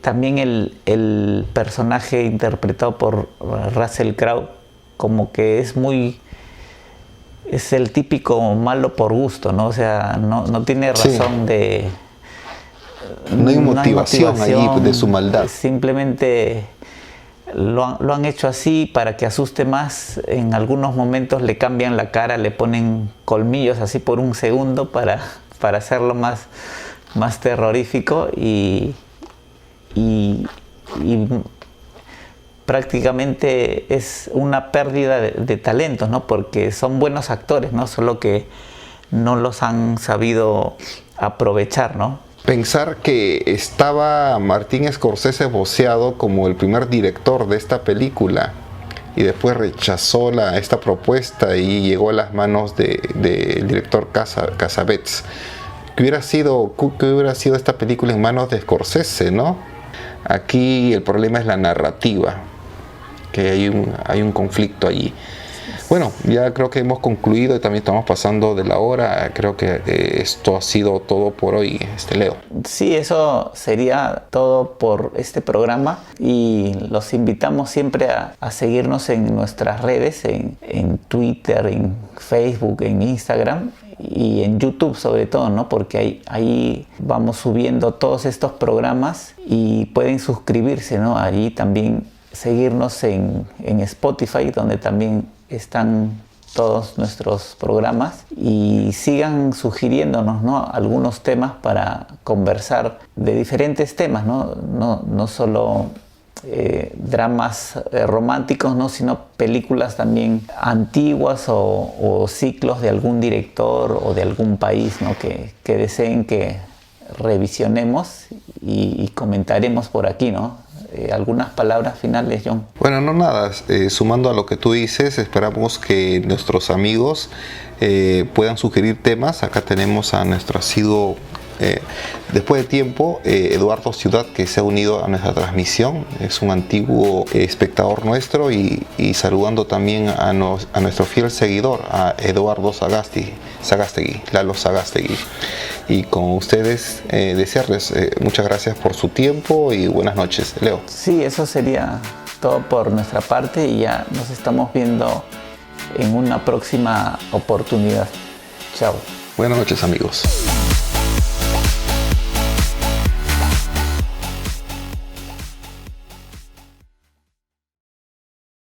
También el personaje interpretado por Russell Crowe como que es el típico malo por gusto, ¿no? O sea, no tiene razón de... No hay motivación allí de su maldad. Simplemente lo han hecho así para que asuste más. En algunos momentos le cambian la cara, le ponen colmillos así por un segundo para hacerlo más terrorífico y prácticamente es una pérdida de talentos, ¿no? Porque son buenos actores, ¿no? Solo que no los han sabido aprovechar, ¿no? Pensar que estaba Martin Scorsese voceado como el primer director de esta película y después rechazó esta propuesta y llegó a las manos del director Cassavetes. ¿Qué hubiera sido esta película en manos de Scorsese, no? Aquí el problema es la narrativa, que hay un conflicto allí. Bueno, ya creo que hemos concluido y también estamos pasando de la hora. Creo que esto ha sido todo por hoy, Leo. Sí, eso sería todo por este programa y los invitamos siempre a seguirnos en nuestras redes, en Twitter, en Facebook, en Instagram y en YouTube sobre todo, ¿no? Porque ahí vamos subiendo todos estos programas y pueden suscribirse, ¿no? Allí también seguirnos en Spotify, donde también están todos nuestros programas, y sigan sugiriéndonos, ¿no? Algunos temas para conversar de diferentes temas, no solo dramas románticos, ¿no? Sino películas también antiguas o ciclos de algún director o de algún país, ¿no? que deseen que revisionemos y comentaremos por aquí, ¿no? ¿Algunas palabras finales, John? Bueno, no nada, sumando a lo que tú dices, esperamos que nuestros amigos puedan sugerir temas. Acá tenemos a nuestro asiduo, después de tiempo, Eduardo Ciudad, que se ha unido a nuestra transmisión. Es un antiguo espectador nuestro y saludando también a nuestro fiel seguidor, a Eduardo Sagástegui, Lalo Sagástegui. Y con ustedes desearles muchas gracias por su tiempo y buenas noches, Leo. Sí, eso sería todo por nuestra parte y ya nos estamos viendo en una próxima oportunidad. Chao. Buenas noches, amigos.